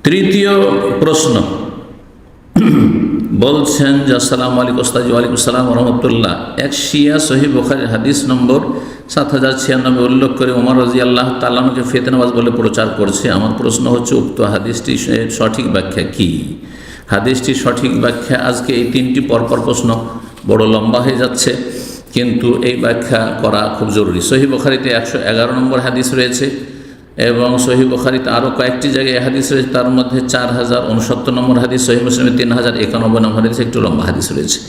তৃতীয় প্রশ্ন বলছেন যে আসসালামু আলাইকুম ওস্তাদ। ওয়ালাইকুম আসসালাম রহমতুল্লাহ। এক শিয়া সহিহ বুখারীর হাদিস নম্বর 7096 উল্লেখ করে ওমর রাদিয়াল্লাহু তাআলা আনহুকে ফিতনাবাজ বলে প্রচার করছে। আমার প্রশ্ন হচ্ছে উক্ত হাদিসটি সঠিক ব্যাখ্যা কি? হাদিসটি সঠিক ব্যাখ্যা, আজকে এই তিনটি পরপর প্রশ্ন বড় লম্বা হয়ে যাচ্ছে, কিন্তু এই ব্যাখ্যা করা খুব জরুরি। সহিহ বুখারীতে 111 নম্বর হাদিস রয়েছে এবং সহিহ বুখারীতে আরও কয়েকটি জায়গায় হাদিস রয়েছে, তার মধ্যে 4069 নম্বর হাদিস, সহিহ মুসলিমে 3091 নম্বর হাদিস, একটু লম্বা হাদিস রয়েছে।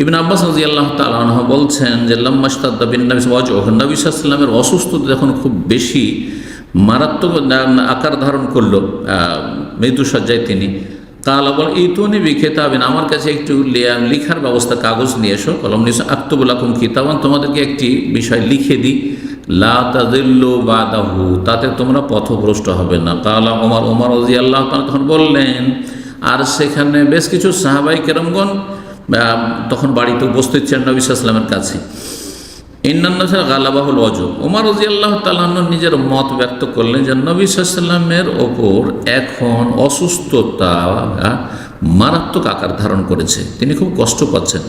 ইবনে আব্বাস রাদিয়াল্লাহু তাআলা আনহু বলছেন যে লাম্মা ইশতাদ্দা বিন নবী ওয়াজহুহু, নবী সাল্লাল্লাহু আলাইহি ওয়াসাল্লামের অসুস্থতা যখন খুব বেশি মারাত্মক আকার ধারণ করলো, মৃত্যুসজ্জায় তিনি, কালা বল ইতুনি বিকিতাবিন, আমার কাছে একটু লিখার ব্যবস্থা, কাগজ নিয়ে এসো, কলম নিয়ে এসো, আক্তুবু লাকুম কিতাবান, তোমাদেরকে একটি বিষয় লিখে দিই, লা তাযিল্লু বাদাহু, তাতে তোমরা পথভ্রষ্ট হবে না। কালা ওমর রাদিয়াল্লাহু তাআলা তখন বললেন, আর সেখানে বেশ কিছু সাহাবাই কেরামগণ তখন বাড়িতে উপস্থিত ছিলেন নবী সাল্লাল্লাহু আলাইহি ওয়াসাল্লামের কাছে। ইন্নান্নাসা গালাবাহুল ওয়াজু, ওমর রাদিয়াল্লাহু তাআলা নিজের মত ব্যক্ত করলেন যে নবী সাল্লাল্লাহু আলাইহি ওয়াসাল্লামের ওপর এখন অসুস্থতা মারাত্মক আকার ধারণ করেছে, তিনি খুব কষ্ট পাচ্ছেন।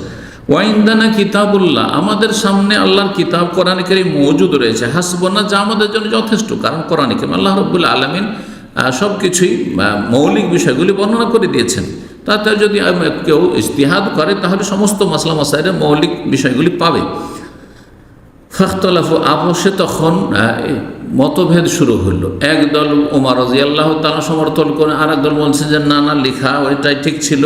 ওয়াইন্দানা কিতাবুল্লাহ, আমাদের সামনে আল্লাহর কিতাব কোরআন কারীম মওজুদ রয়েছে, হাসবুনা, যা আমাদের জন্য যথেষ্ট, কারণ কোরআন কারীম আল্লাহ রাব্বুল আলামিন সব কিছুই মৌলিক বিষয়গুলি বর্ণনা করে দিয়েছেন। তাতে যদি কেউ ইজতিহাদ করে তাহলে সমস্ত মাসলা মাসাইলের মৌলিক বিষয়গুলি পাবে। ফাখতালাফু, আপসে তখন মতভেদ শুরু হলো। একদল ওমর রাদিয়াল্লাহু তাআলা সমর্থন করে, আর একদল বলছে যে না না, লেখা ওইটাই ঠিক ছিল।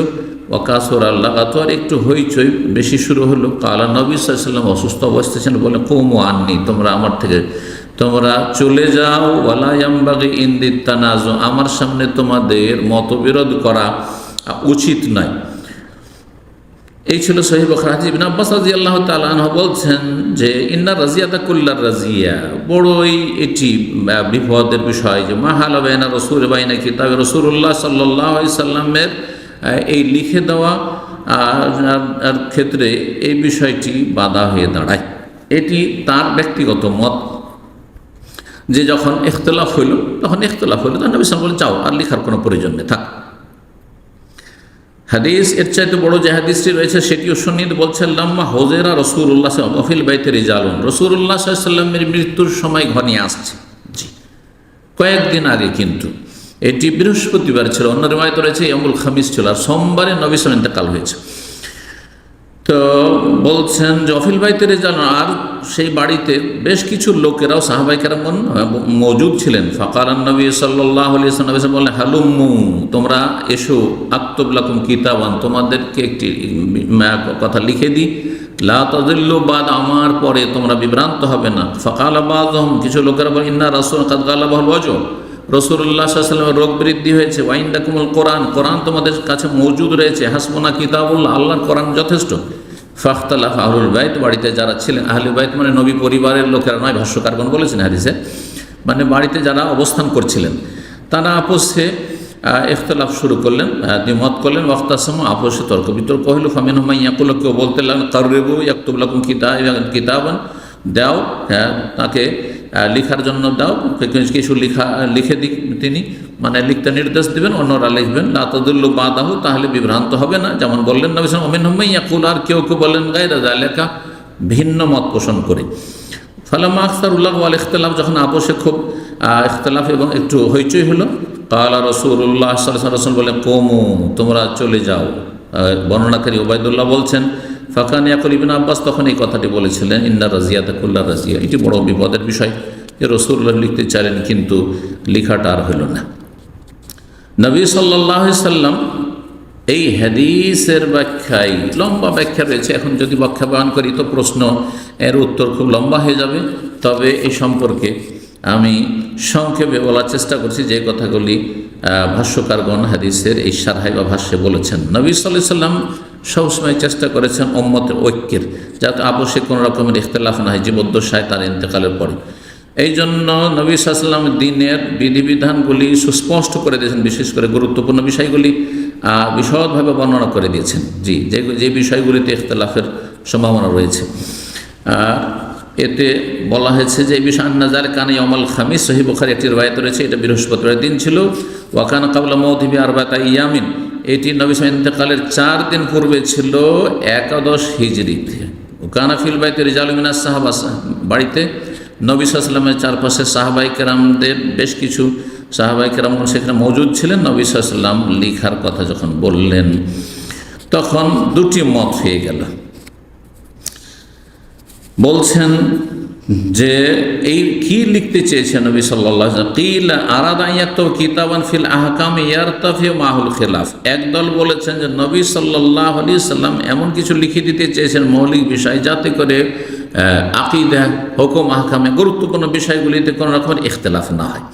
ওয়াকাসুর আল্লাহ, আর একটু হইচই বেশি শুরু হলো। কালা, নবী সাল্লাল্লাহু আলাইহি ওয়াসাল্লাম অসুস্থ অবস্থায় ছিলেন, বলে কুমু আননি, তোমরা আমার থেকে তোমরা চলে যাও। ওয়ালা ইয়ামবাগি ইনদি তানাজু, আমার সামনে তোমাদের মতবিরোধ করা উচিত নয়। এই ছিল সহিহ বুখারী হাদিস। ইবনে আব্বাস রাদিয়াল্লাহু তাআলা আনহু বলছেন যে ইন্না রাজিয়াতা কুল্লার রাজিয়া, বড়ই এটি বিপদের বিষয় যে মাহালা বাইনা রাসূল বাইনা কিতাব রাসূলুল্লাহ সাল্লাল্লাহু আলাইহি সাল্লামের এই লিখে দেওয়া ক্ষেত্রে এই বিষয়টি বাধা হয়ে দাঁড়ায়। এটি তার ব্যক্তিগত মত যে যখন ইখতিলাফ হইল তখন নবী সাল্লাল্লাহু আলাইহি ওয়াসাল্লাম বলে যাও, আর লেখার কোনো প্রয়োজন নেই, থাক। হাদিস এর চাইতে বড় যে হাদিসটি রয়েছে সেটিও সুন্নিত, বলছেন লাম্মা হুযিরা রাসূলুল্লাহ সাল্লাল্লাহু আলাইহি ওয়া ফিল বাইতি রিজালুন, রাসূলুল্লাহ সাল্লাল্লাহু আলাইহি ওয়াসাল্লামের মৃত্যুর সময় ঘনিয়ে আসছে, জি কয়েকদিন আগে, কিন্তু এটি বৃহস্পতিবার ছিল, অন্য রিওয়ায়াতে রয়েছে ইয়ামুল খামিস ছিল, আর সোমবারে নবী সাল্লাল্লাহু আলাইহি ওয়াসাল্লাম ইন্তেকাল হয়েছে। তো বলছেন যে অফিল বাইতে রিজালুন, আর সেই বাড়িতে বেশ কিছু লোকেরাও সাহাবায়ে কেরামগণ মওজুদ ছিলেন। ফাকালান নবী সাল্লাল্লাহু আলাইহি ওয়াসাল্লাম বললেন, হালুম্মু, তোমরা এসো, আক্তুব লাকুম কিতাবান, তোমাদেরকে একটি কথা লিখে দিই, লা তাযিল্লু বাদ, আমার পরে তোমরা বিভ্রান্ত হবে না। ফাকালা বাযুহুম, কিছু লোকেরা বলে, ইন্না রাসূল কাদ গালাবাহুল ওয়াজু, রাসূলুল্লাহ সাল্লাল্লাহু আলাইহি ওয়াসাল্লামের রোগ বৃদ্ধি হয়েছে। ওয়াইন্দাকুমুল কোরআন, কোরআন তোমাদের কাছে মওজুদ রয়েছে। হাসবুনা কিতাবুল্লাহ, আল্লাহর কোরআন যথেষ্ট। ফাখতালাফ আহলুল বাইত, বাড়িতে যারা ছিলেন, আহলুল বাইত মানে নবী পরিবারের লোকেরা নয়, ভাষ্যকারগণ বলেছেন হাদিসে, মানে বাড়িতে যারা অবস্থান করছিলেন, তারা আপসে ইখতিলাফ শুরু করলেন, দ্বিমত করলেন। ওয়াখতাসামু, আপসে তর্ক বিতর্ক হইল। ফামিনহুম মান ইয়াকুলু, কেউ বলতে লাগলেন কাররিবু ইয়াকতুব লাকুম কিতাবান, দাও, হ্যাঁ তাকে লিখার জন্য দাও, কিছু লিখে দিক তিনি, মানে লিখতে নির্দেশ দিবেন, অন্যরা লিখবেন। লা তাযিল্লু বাদাহু, তাহলে বিভ্রান্ত হবে না, যেমন বললেন নবী সাল্লাল্লাহু আলাইহি ওয়াসাল্লাম। ওমিনহুম মান ইয়াকুল, আর কেউ কেউ বললেন গায়রা যালিকা, ভিন্ন মত পোষণ করে। ফালাম্মা আকসারুল্লাহ ওয়াল ইখতিলাফ, যখন আপসে খুব ইখতিলাফ এবং একটু হইচই হলো, কালা রাসূলুল্লাহ সাল্লাল্লাহু আলাইহি ওয়াসাল্লাম বলেন, কুমু, তোমরা চলে যাও। বর্ণনাকারী উবাইদুল্লাহ বলছেন, ফাকান ইয়াকুল, ইবনে আব্বাস তখন এই কথাটি বলেছিলেন, ইন্না রাজিয়াতা কুল্লার রাজিয়া, এটি বড় বিপদের বিষয় যে রাসূলুল্লাহ লিখতে চাইলেন কিন্তু লেখাটা আর হইল না। নবী সাল্লাল্লাহু আলাইহি ওয়াসাল্লাম এই হাদিসের ব্যাখ্যায় লম্বা ব্যাখ্যা রয়েছে, এখন যদি ব্যাখ্যা বয়ান করি তো প্রশ্ন এর উত্তর খুব লম্বা হয়ে যাবে। তবে এই সম্পর্কে আমি সংক্ষেপে বলার চেষ্টা করছি যে কথাগুলি ভাষ্যকারগণ হাদিসের এই শারহে বা ভাষ্যে বলেছেন। নবী সাল্লাল্লাহু আলাইহি ওয়াসাল্লাম সবসময় চেষ্টা করেছেন উম্মতের ঐক্যের, যাতে আপসে কোনো রকমের ইখতিলাফ না হয় জীবদ্দশায় তার ইন্তেকালের পরে। এই জন্য নবী সাল্লাল্লাহু আলাইহি ওয়াসাল্লাম দিনের বিধিবিধানগুলি সুস্পষ্ট করে দিয়েছেন, বিশেষ করে গুরুত্বপূর্ণ বিষয়গুলি বিশদভাবে বর্ণনা করে দিয়েছেন, জি যে বিষয়গুলিতে ইখতিলাফের সম্ভাবনা রয়েছে। এতে বলা হয়েছে যে এই বিষয় আন্নাজার কানে ইয়াউমুল খামিস, সহিহ বুখারী একটি রিওয়ায়াত রয়েছে, এটা বৃহস্পতিবার দিন ছিল। ওয়াকান কাবলা মৌদিবি আরবাতা ইয়ামিন, এটি নবী সাল্লাল্লাহু আলাইহি ইন্তেকালের 4 দিন পূর্বে ছিল 11 হিজরিতে। ওকানা ফিল বাইতি রিজালুম মিনাস সাহাবা, বাড়িতে নবী সাল্লাল্লাহু আলাইহি ওয়াসাল্লামের চারপাশে সাহাবায়ে কেরামদের বেশ কিছু সাহাবায়ে কেরাম সেখানে মজুদ ছিলেন। নবী সাল্লাল্লাহু আলাইহি ওয়াসাল্লাম লিখার কথা যখন বললেন তখন দুটি মত হয়ে গেল। বলছেন যে এই কি লিখতে চেয়েছেন নবী সাল্লাল্লাহু আলাইহি ওয়াসাল্লাম, কিলা আরাদা ইয়াকতুব কিতাবান ফিল আহকাম ইয়ারতাফি মাহুল খিলাফ। একদল বলেছেন যে নবী সাল্লাল্লাহু আলাইহি ওয়াসাল্লাম এমন কিছু লিখে দিতে চেয়েছেন মৌলিক বিষয়, যাতে করে আকীদা, হুকুম, আহকামে গুরুত্বপূর্ণ বিষয়গুলিতে কোনো রকমের ইখতিলাফ না হয়।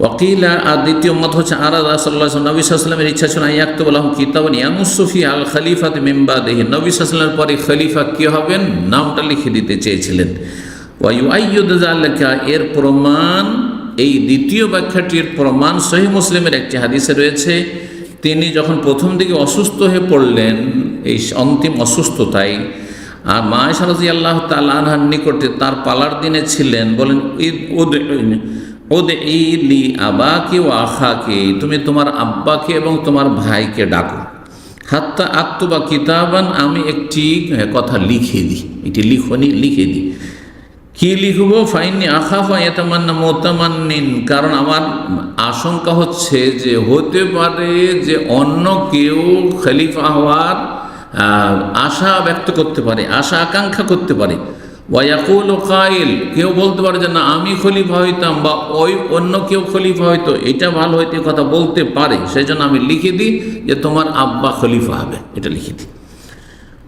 ওয়াকিলা, আর দ্বিতীয় মত হচ্ছে আরাদা সাল্লাল্লাহু আলাইহি ওয়াসাল্লাম, নবী সাল্লাল্লাহু আলাইহি ওয়াসাল্লামের ইচ্ছা ছিল ইয়াকতুব লাহু কিতাবান ইয়ানুসসু ফি আল খলিফাতি মিন বাদিহি, নবী সাল্লাল্লাহু আলাইহি ওয়াসাল্লামের পরে খলিফা কি হবেন নামটা লিখে দিতে চেয়েছিলেন। ওয়া ইউআইয়িদু যালিকা, এর প্রমাণ, এই দ্বিতীয় ব্যাখ্যাটির প্রমাণ সহিহ মুসলিমের একটি হাদিসে রয়েছে। তিনি যখন প্রথম দিকে অসুস্থ হয়ে পড়লেন, এই অন্তিম অসুস্থতায়, আর মা আয়েশা রাদিয়াল্লাহু তাআলা আনহার নিকটে তার পালার দিনে ছিলেন, বলেন উদঈলি আবাকি ওয়া আখাকি, তুমি তোমার আব্বাকে এবং তোমার ভাইকে ডাকো। হাত্তা আক্তুবা কিতাবান, আমি একটি কথা লিখে দিই, এটি লিখনি লিখে দিই। কি লিখবো? ফাইনি আখাফা ইয়াতামান্না মুতামান্নিন, কারণ আমার আশঙ্কা হচ্ছে যে হতে পারে যে অন্য কেউ খলিফা হওয়ার আশা ব্যক্ত করতে পারে, আশা আকাঙ্ক্ষা করতে পারে। ওয়াকুল কাইল, কেউ বলতে পারে যে না আমি খলিফা হইতাম, বা ওই অন্য কেউ খলিফা হইতো, এটা ভালো হইতে কথা বলতে পারে, সেই জন্য আমি লিখে দিই যে তোমার আব্বা খলিফা হবে, এটা লিখে দিই।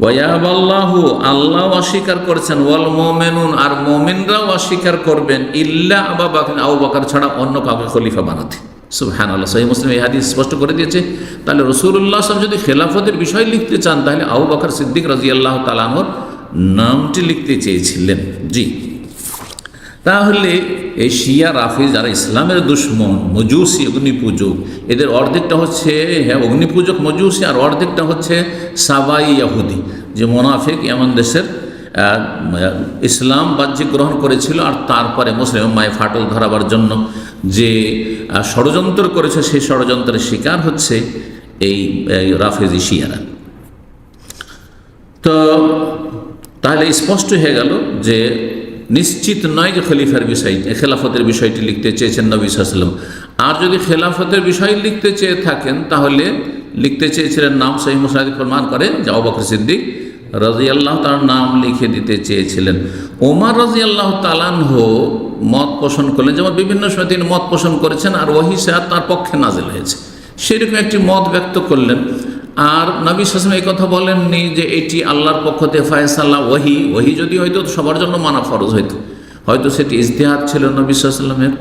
ওয়ায়াবাল্লাহু, আল্লাহ অস্বীকার করেছেন, ওয়াল মুমিনুন, আর মুমিনরাও অস্বীকার করবেন, ইল্লা আবু বকর, আবু বকর ছাড়া অন্য কাউকে খলিফা বানাতে। সুবহানাল্লাহ, সহিহ মুসলিম এই হাদিস স্পষ্ট করে দিয়েছে। তাহলে রাসূলুল্লাহ সাল্লাল্লাহু আলাইহি ওয়াসাল্লাম যদি খেলাফতের বিষয় লিখতে চান, তাহলে আবু বকর সিদ্দিক রাদিয়াল্লাহু তাআলা আনহুর নামটি লিখতে চেয়েছিলেন। জি, তাহলে এই শিয়া রাফিজ যারা ইসলামের দুশ্মন, মজুসি, অগ্নিপূজক, এদের অর্ধেকটা হচ্ছে অগ্নিপূজক মজুসি, আর অর্ধেকটা হচ্ছে সাবাই ইহুদি, যে মোনাফিক এমন দেশের ইসলাম বাহ্যিক গ্রহণ করেছিল, আর তারপরে মুসলিম উম্মায় ফাটল ধরাবার জন্য যে ষড়যন্ত্র করেছে, সেই ষড়যন্ত্রের শিকার হচ্ছে এই রাফেজি শিয়ারা। তো তাহলে স্পষ্ট হয়ে গেল যে নিশ্চিত নয় যে খলিফার বিষয়টি, খেলাফতের বিষয়টি লিখতে চেয়েছেন নবী সাল্লাল্লাহু আলাইহি ওয়াসাল্লাম। আর যদি খেলাফতের বিষয় লিখতে চেয়ে থাকেন, তাহলে লিখতে চেয়েছিলেন নাম, সহিহ মুসলিম প্রমাণ করে যে আবু বকর সিদ্দিক রাদিয়াল্লাহু তাআলার নাম লিখে দিতে চেয়েছিলেন। ওমর রাদিয়াল্লাহু তাআলা আনহু মত পোষণ করলেন, যেমন বিভিন্ন সময় তিনি মত পোষণ করেছেন, আর ওহী সাহেব তার পক্ষে নাজিল হয়েছে, সেরকম একটি মত ব্যক্ত করলেন। আর নবী সাল্লাল্লাহু আলাইহি ওয়াসাল্লাম এই কথা বলেননি যে এটি আল্লাহর পক্ষ থেকে ফায়সালা, ওহী যদি হয়তো সবার জন্য মানা ফরজ হইতো, হয়তো সেটি ইজতিহাদ ছিল, নবী সাল্লাল্লাহু আলাইহি ওয়াসাল্লামের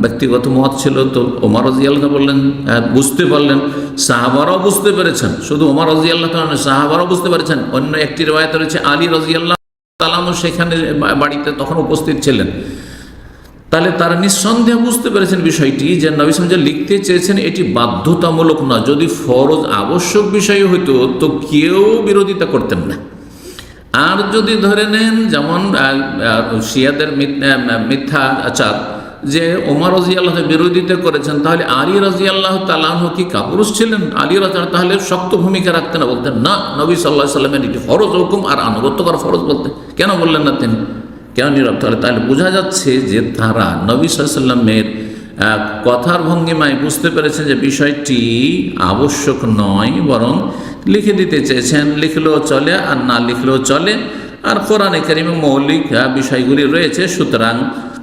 ব্যক্তিগত মত ছিল। তো ওমর রাদিয়াল্লাহু তাআলা বললেন, বুঝতে পারলেন, সাহাবারাও বুঝতে পেরেছেন, শুধু ওমর রাদিয়াল্লাহু তাআলা সাহাবারাও বুঝতে পেরেছেন। অন্য একটি রিওয়ায়াত রয়েছে আলী রাদিয়াল্লাহু তাআলা সেখানে বাড়িতে তখন উপস্থিত ছিলেন। তাহলে তারা নিঃসন্দেহে বুঝতে পেরেছেন বিষয়টি যে নবী সাল্লাল্লাহু আলাইহি ওয়াসাল্লাম লিখতে চেয়েছেন এটি বাধ্যতামূলক না, যদি ফরজ আবশ্যক বিষয় হইতো তো কেউ বিরোধিতা করতেন না। আর যদি ধরে নেন যেমন শিয়াদের মিথ্যা আচার, যে ওমর রাদিয়াল্লাহু তাআলা বিরোধিতা করেছেন, তাহলে আলী রাদিয়াল্লাহু তাআলা আনহু কি কাপুরুষ ছিলেন? আলী রাদিয়াল্লাহু তাহলে শক্ত ভূমিকা রাখতেন না, বলতেন না নবী সাল্লাল্লাহু আলাইহি ওয়াসাল্লামের এটি ফরজ হুকুম আর আনুগত্য করা ফরজ, বলতে কেন বললেন না তিনি, কেন নীরব? তাহলে বোঝা যাচ্ছে যে তারা নবী সাল্লাল্লাহু আলাইহি ওয়াসাল্লামের কথার ভঙ্গিমায় বুঝতে পেরেছেন যে বিষয়টি আবশ্যক নয়, বরং লিখে দিতে চেয়েছেন। লিখলেও চলে আর না লিখলেও চলে, আর কোরআনে কারীমে মৌলিক বিষয়গুলি রয়েছে, সুতরাং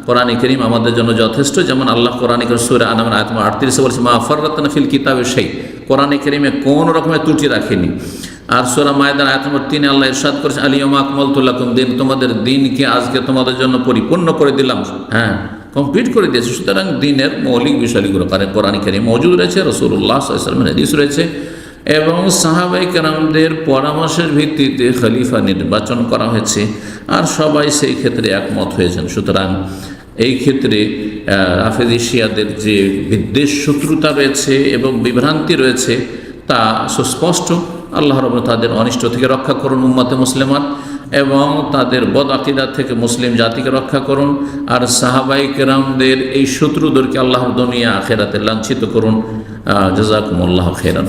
কোরআনে কারীম আমাদের জন্য যথেষ্ট। যেমন আল্লাহ কোরআনে কারীম সূরা আনামের আয়াত 38 বলছে মা ফাররাতনা ফিল কিতাবি শাই, কোরআনে কারীমে কোনো রকমের ত্রুটি রাখেনি। আর সূরা মায়েদার আয়াত নম্বর 3 আল্লাহ ইরশাদ করেছে আল-ইয়াওমা আকমালতু লাকুম দিন, তোমাদের দিনকে আজকে তোমাদের জন্য পরিপূর্ণ করে দিলাম, কমপ্লিট করে দিয়েছে। সুতরাং দিনের মৌলিক বিষয়গুলো কোরআনে কারীমে মওজুদ রয়েছে, রাসূলুল্লাহ সাল্লাল্লাহু আলাইহি ওয়াসাল্লামের হাদিস রয়েছে, এবং সাহাবায়ে কেরামদের পরামর্শের ভিত্তিতে খলিফা নির্বাচন করা হয়েছে, আর সবাই সেই ক্ষেত্রে একমত হয়েছেন। সুতরাং এই ক্ষেত্রে রাফেজি শিয়াদের যে বিদ্বেষ, শত্রুতা রয়েছে এবং বিভ্রান্তি রয়েছে তা সুস্পষ্ট। আল্লাহ রাব্বুল তাদের অনিষ্ট থেকে রক্ষা করুন উম্মতে মুসলিমাত। এবং তাদের বদ আকিদা থেকে মুসলিম জাতিকে রক্ষা করুন। আর সাহাবাই কেরামদের এই শত্রুদেরকে আল্লাহ দুনিয়া আখেরাতে লাঞ্ছিত করুন। জাযাকুমুল্লাহু খাইরান।